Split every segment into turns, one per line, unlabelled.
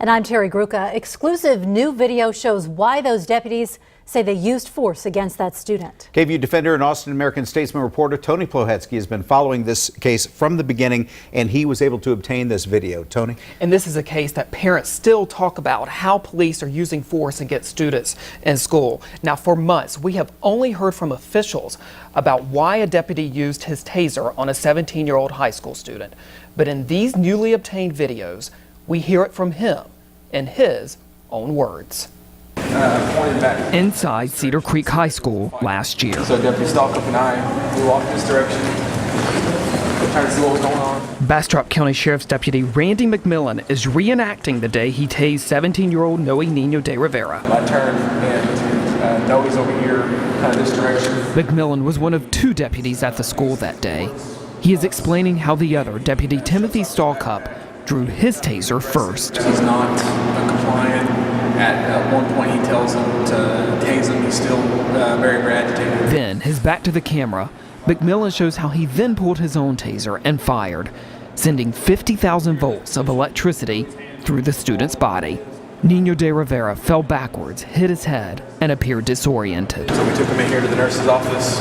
And I'm Terry Gruca. Exclusive new video shows why those deputies say they used force against that student.
KVUE defender and Austin American-Statesman reporter Tony Plohetsky has been following this case from the beginning, and he was able to obtain this video. Tony?
And this is a case that parents still talk about, how police are using force against students in school. Now, for months, we have only heard from officials about why a deputy used his taser on a 17-year-old high school student. But in these newly obtained videos, we hear it from him in his own words. Inside Cedar Creek High School last year.
So Deputy Stalkup and I, we walked this direction, trying to see what was going on.
Bastrop County Sheriff's Deputy Randy McMillan is reenacting the day he tased 17-year-old Noe Nino de Rivera.
I turned and Noe's over here, kind of this direction.
McMillan was one of two deputies at the school that day. He is explaining how the other, Deputy Timothy Stalkup, drew his taser first.
He's not compliant. At one point he tells him to tase him. He's still very, very agitated.
Then, his back to the camera, McMillan shows how he then pulled his own taser and fired, sending 50,000 volts of electricity through the student's body. Nino de Rivera fell backwards, hit his head, and appeared disoriented.
So we took him in here to the nurse's office.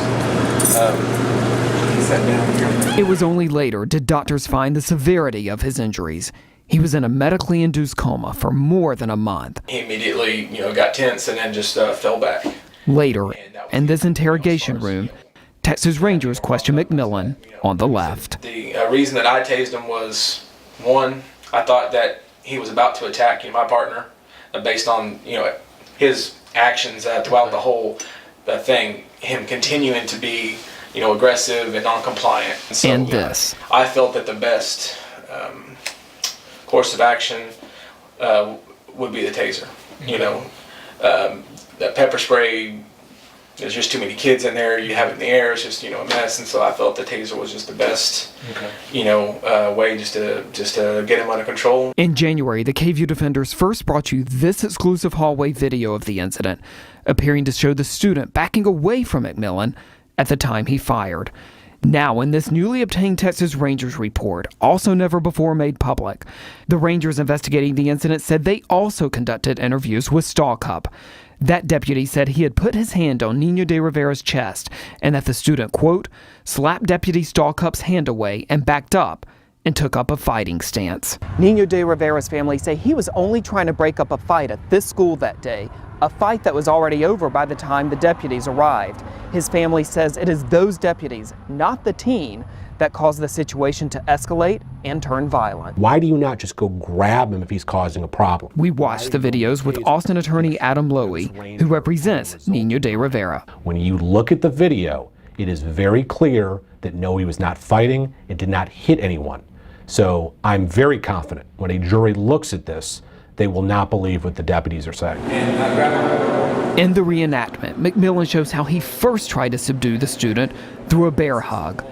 He sat down here.
It was only later did doctors find the severity of his injuries. He was in a medically induced coma for more than a month.
He immediately, got tense and then just fell back.
Later, in this interrogation room, Texas Rangers questioned McMillan on the left.
The reason that I tased him was, one, I thought that he was about to attack my partner, based on his actions throughout the whole thing, him continuing to be aggressive and non-compliant. So,
and this.
I felt that the best course of action would be the taser. That pepper spray, there's just too many kids in there, you have it in the air, it's just a mess, and so I felt the taser was just the best way just to get him under control.
In January, the KVUE defenders first brought you this exclusive hallway video of the incident, appearing to show the student backing away from McMillan at the time he fired. Now, in this newly obtained Texas Rangers report, also never before made public, the Rangers investigating the incident said they also conducted interviews with Stalkup. That deputy said he had put his hand on Nino de Rivera's chest and that the student, quote, slapped Deputy Stalkup's hand away and backed up and took up a fighting stance. Nino de Rivera's family say he was only trying to break up a fight at this school that day, a fight that was already over by the time the deputies arrived. His family says it is those deputies, not the teen, that caused the situation to escalate and turn violent.
Why do you not just go grab him if he's causing a problem?
We watched the videos with Austin attorney Adam Lowy, who represents Nino de Rivera.
When you look at the video, it is very clear that Noe was not fighting and did not hit anyone. So I'm very confident when a jury looks at this, they will not believe what the deputies are saying.
In the reenactment, McMillan shows how he first tried to subdue the student through a bear hug.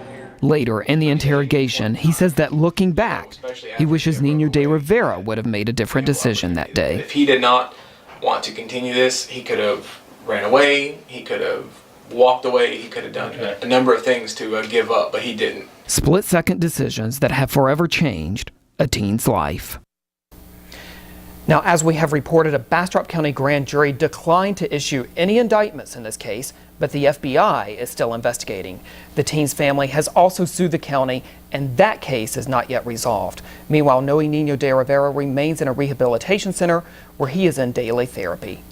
Later, in the interrogation, he says that looking back, he wishes Nino de Rivera would have made a different decision that day.
If he did not want to continue this, he could have ran away, he could have walked away, he could have done a number of things to give up, but he didn't.
Split-second decisions that have forever changed a teen's life. Now, as we have reported, a Bastrop County grand jury declined to issue any indictments in this case, but the FBI is still investigating. The teen's family has also sued the county, and that case is not yet resolved. Meanwhile, Noe Nino de Rivera remains in a rehabilitation center where he is in daily therapy.